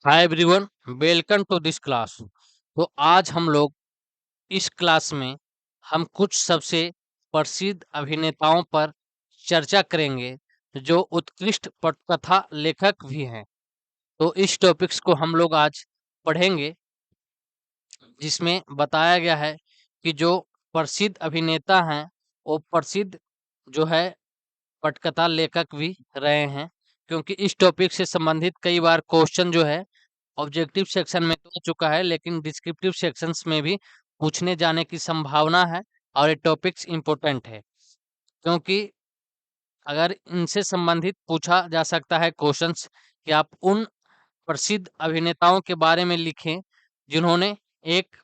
Hi everyone, welcome to this class. तो आज हम लोग इस क्लास में हम कुछ सबसे प्रसिद्ध अभिनेताओं पर चर्चा करेंगे जो उत्कृष्ट पटकथा लेखक भी हैं। तो इस टॉपिक्स को हम लोग आज पढ़ेंगे, जिसमें बताया गया है कि जो प्रसिद्ध अभिनेता हैं वो प्रसिद्ध जो है पटकथा लेखक भी रहे हैं। क्योंकि इस टॉपिक से संबंधित कई बार क्वेश्चन जो है ऑब्जेक्टिव सेक्शन में तो आ चुका है, लेकिन डिस्क्रिप्टिव सेक्शंस में भी पूछने जाने की संभावना है। और ये टॉपिक्स इम्पोर्टेंट है, क्योंकि अगर इनसे संबंधित पूछा जा सकता है क्वेश्चंस कि आप उन प्रसिद्ध अभिनेताओं के बारे में लिखें जिन्होंने एक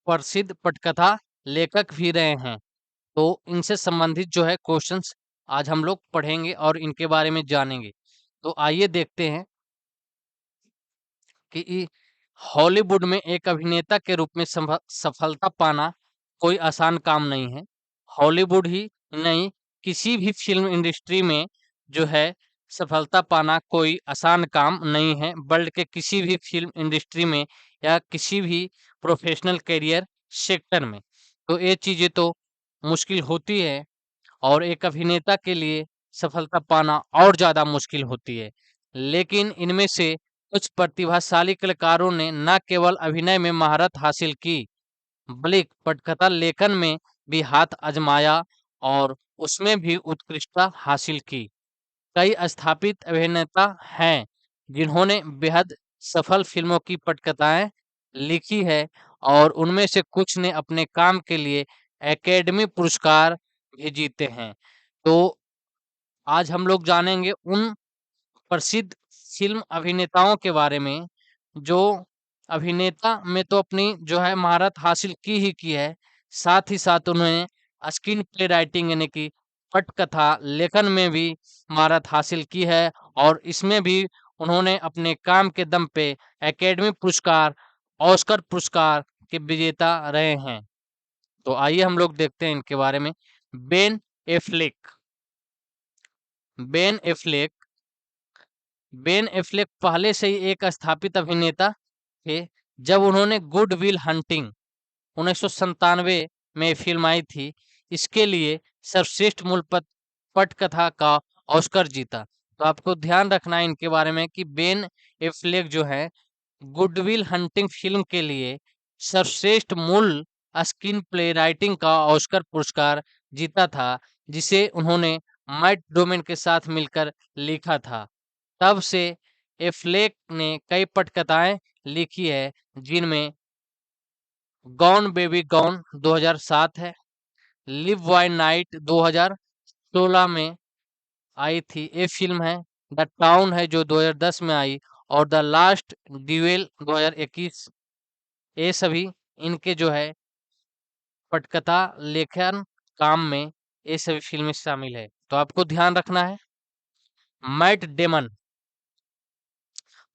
प्रसिद्ध पटकथा लेखक भी रहे हैं। तो इनसे संबंधित जो है क्वेश्चंस आज हम लोग पढ़ेंगे और इनके बारे में जानेंगे। तो आइए देखते हैं कि हॉलीवुड में एक अभिनेता के रूप में सफलता पाना कोई आसान काम नहीं है। हॉलीवुड ही नहीं, किसी भी फिल्म इंडस्ट्री में जो है सफलता पाना कोई आसान काम नहीं है, बल्कि किसी भी फिल्म इंडस्ट्री में या किसी भी प्रोफेशनल करियर सेक्टर में तो ये चीजें तो मुश्किल होती है। और एक अभिनेता के लिए सफलता पाना और ज्यादा मुश्किल होती है। लेकिन इनमें से कुछ प्रतिभाशाली कलाकारों ने न केवल अभिनय में महारत हासिल की, बल्कि पटकथा लेखन में भी हाथ आजमाया और उसमें भी उत्कृष्टता हासिल की। कई स्थापित अभिनेता हैं जिन्होंने बेहद सफल फिल्मों की पटकथाएं लिखी है, और उनमें से कुछ ने अपने काम के लिए एकेडमी पुरस्कार भी जीते हैं। तो आज हम लोग जानेंगे उन प्रसिद्ध फिल्म अभिनेताओं के बारे में जो अभिनेता में तो अपनी जो है महारत हासिल की ही की है, साथ ही साथ उन्होंने स्क्रीन प्ले राइटिंग यानी कि पटकथा लेखन में भी महारत हासिल की है। और इसमें भी उन्होंने अपने काम के दम पे एकेडमी पुरस्कार, ऑस्कर पुरस्कार के विजेता रहे हैं। तो आइए हम लोग देखते हैं इनके बारे में। Ben Affleck. Ben Affleck Ben Affleck पहले से ही एक स्थापित अभिनेता थे। जब उन्होंने गुड विल हंटिंग 1997 में फिल्म आई थी, इसके लिए सर्वश्रेष्ठ मूल पटकथा का ऑस्कर जीता। तो आपको ध्यान रखना है इनके बारे में कि बेन एफ्लेक जो है गुडविल हंटिंग फिल्म के लिए सर्वश्रेष्ठ मूल स्क्रीन प्ले राइटिंग का ऑस्कर पुरस्कार जीता था, जिसे उन्होंने मैट डोमेन के साथ मिलकर लिखा था। तब से एफ्लेक ने कई पटकथाएं लिखी है, जिनमें गॉन बेबी गॉन 2007 है, लिव वाई नाइट 2016 में आई थी ये फिल्म है, द टाउन है जो 2010 में आई, और द लास्ट ड्यूएल 2021। ये सभी इनके जो है पटकथा लेखन काम में ये सभी फिल्में शामिल है। तो आपको ध्यान रखना है। मैट डेमन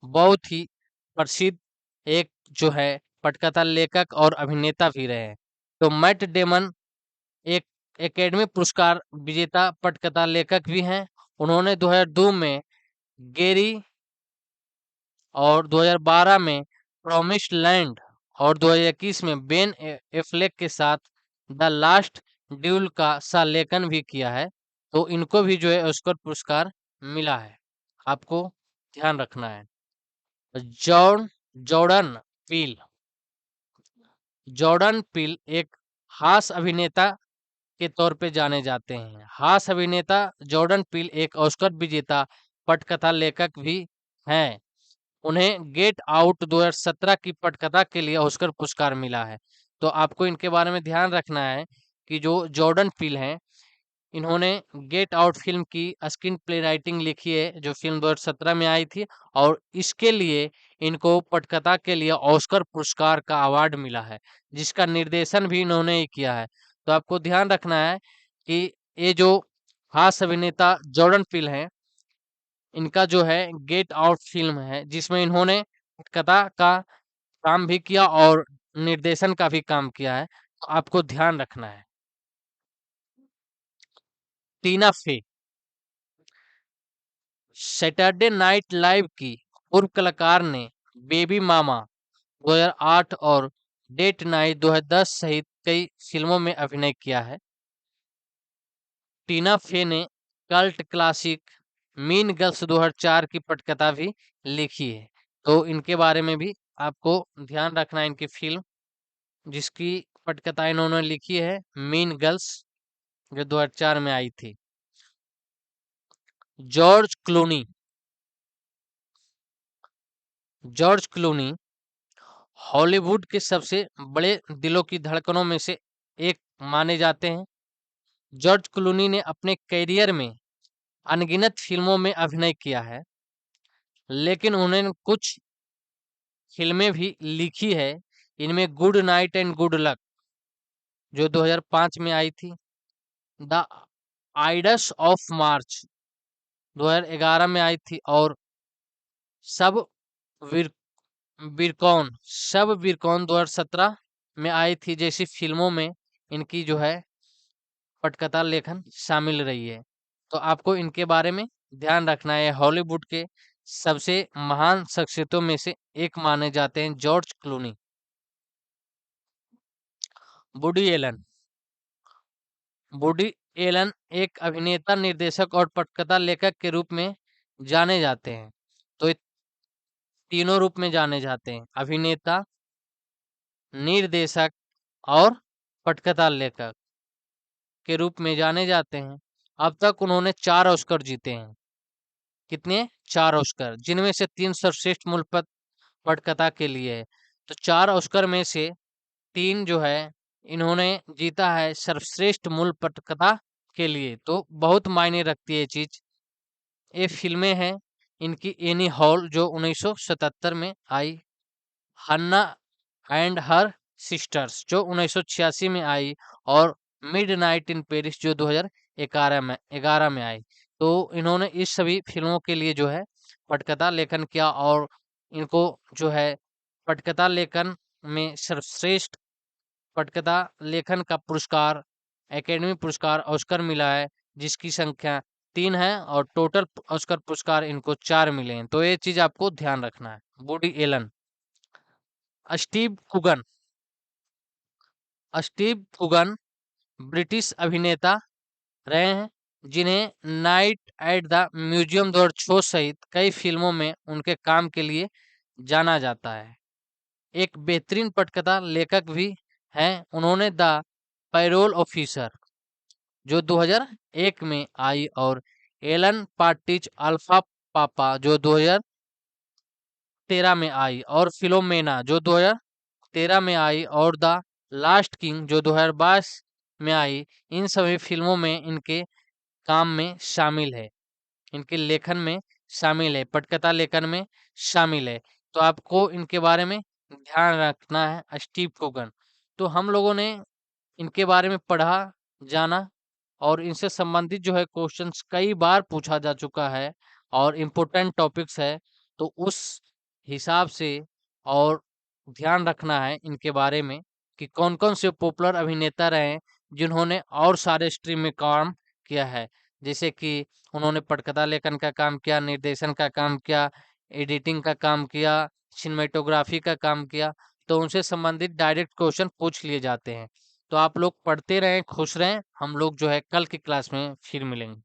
बहुत ही प्रसिद्ध एक जो है पटकथा लेखक और अभिनेता भी रहे हैं। तो मैट डेमन एक एकेडमी पुरस्कार विजेता पटकथा लेखक भी हैं। उन्होंने 2002 में गेरी और 2012 में प्रॉमिस्ड लैंड और 2021 में बेन एफ्लेक के साथ द लास्ट ड्यूल का सह-लेखन भी किया है। तो इनको भी जो है ऑस्कर पुरस्कार मिला है। आपको ध्यान रखना है। जॉन जॉर्डन पील। जॉर्डन पील एक हास्य अभिनेता के तौर पे जाने जाते हैं। हास्य अभिनेता जॉर्डन पील एक ऑस्कर विजेता पटकथा लेखक भी हैं। उन्हें गेट आउट 2017 की पटकथा के लिए ऑस्कर पुरस्कार मिला है। तो आपको इनके बारे में ध्यान रखना है कि जो जॉर्डन पील हैं, इन्होंने गेट आउट फिल्म की स्क्रीन प्ले राइटिंग लिखी है, जो फिल्म 2017 में आई थी, और इसके लिए इनको पटकथा के लिए ऑस्कर पुरस्कार का अवार्ड मिला है, जिसका निर्देशन भी इन्होंने ही किया है। तो आपको ध्यान रखना है कि ये जो हास्य अभिनेता जॉर्डन पील हैं, इनका जो है गेट आउट फिल्म है जिसमें इन्होंने कथा का काम भी किया और निर्देशन का भी काम किया है। तो आपको ध्यान रखना है। टीना फे सैटरडे नाइट लाइव की पूर्व कलाकार ने बेबी मामा 2008 और डेट नाइट 2010 सहित कई फिल्मों में अभिनय किया है। टीना फे ने कल्ट क्लासिक मीन गर्ल्स 2004 की पटकथा भी लिखी है। तो इनके बारे में भी आपको ध्यान रखना है, इनकी फिल्म जिसकी पटकथा इन्होंने लिखी है मीन गर्ल्स, जो 2004 में आई थी। George Clooney. George Clooney Hollywood के सबसे बड़े दिलों की धड़कनों में से एक माने जाते हैं। जॉर्ज क्लूनी ने अपने करियर में अनगिनत फिल्मों में अभिनय किया है, लेकिन उन्होंने कुछ फिल्में भी लिखी है। इनमें good night and good luck जो 2005 में आई थी, द आइडस ऑफ मार्च 2011 में आई थी, और सब विर, बिरकॉन सब बिरकॉन 2017 में आई थी। जैसी फिल्मों में इनकी जो है पटकथा लेखन शामिल रही है। तो आपको इनके बारे में ध्यान रखना है। हॉलीवुड के सबसे महान शख्सियतों में से एक माने जाते हैं George Clooney. Woody Allen. Woody Allen एक अभिनेता, निर्देशक और पटकथा लेखक के रूप में जाने जाते हैं। तो ये तीनों रूप में जाने जाते हैं, अभिनेता, निर्देशक और पटकथा लेखक के रूप में जाने जाते हैं। अब तक उन्होंने 4 ऑस्कर जीते हैं। कितने? 4 ऑस्कर, जिनमें से 3 सर्वश्रेष्ठ मूल पटकथा के लिए है। तो 4 ऑस्कर में से 3 जो है इन्होंने जीता है सर्वश्रेष्ठ मूल पटकथा के लिए। तो बहुत मायने रखती है ये चीज। ये फिल्में हैं इनकी एनी हॉल जो 1977 में आई, हन्ना एंड हर सिस्टर्स जो 1986 में आई, और मिडनाइट इन पेरिस जो 2011 में आई। तो इन्होंने इस सभी फिल्मों के लिए जो है पटकथा लेखन किया, और इनको जो है पटकथा लेखन में सर्वश्रेष्ठ पटकथा लेखन का पुरस्कार, एकेडमी पुरस्कार, ऑस्कर मिला है, जिसकी संख्या 3 है, और टोटल ऑस्कर पुरस्कार इनको 4 मिले हैं। तो ये चीज आपको ध्यान रखना है। Woody Allen. Steve Coogan. Steve Coogan British अभिनेता रहे हैं, जिन्हें नाइट एट द म्यूजियम 2006 सहित कई फिल्मों में उनके काम के लिए जाना जाता है। एक बेहतरीन पटकथा लेखक भी हैं। उन्होंने द पैरोल ऑफिसर जो 2001 में आई, और एलन पार्टिज अल्फा पापा जो 2013 में आई, और फिलोमेना जो 2013 में आई, और द लास्ट किंग जो 2022 में आई। इन सभी फिल्मों में इनके काम में शामिल है, इनके लेखन में शामिल है, पटकथा लेखन में शामिल है। तो आपको इनके बारे में ध्यान रखना है। Steve Kogan. तो हम लोगों ने इनके बारे में पढ़ा, जाना, और इनसे संबंधित जो है क्वेश्चंस कई बार पूछा जा चुका है, और इम्पोर्टेंट टॉपिक्स है। तो उस हिसाब से और ध्यान रखना है इनके बारे में कि कौन कौन से पॉपुलर अभिनेता रहे जिन्होंने और सारे स्ट्रीम में काम किया है। जैसे कि उन्होंने पटकथा लेखन का काम किया, निर्देशन का काम किया, एडिटिंग का काम किया, सिनेमेटोग्राफी का काम किया। तो उनसे संबंधित डायरेक्ट क्वेश्चन पूछ लिए जाते हैं। तो आप लोग पढ़ते रहें, खुश रहें। हम लोग जो है कल की क्लास में फिर मिलेंगे।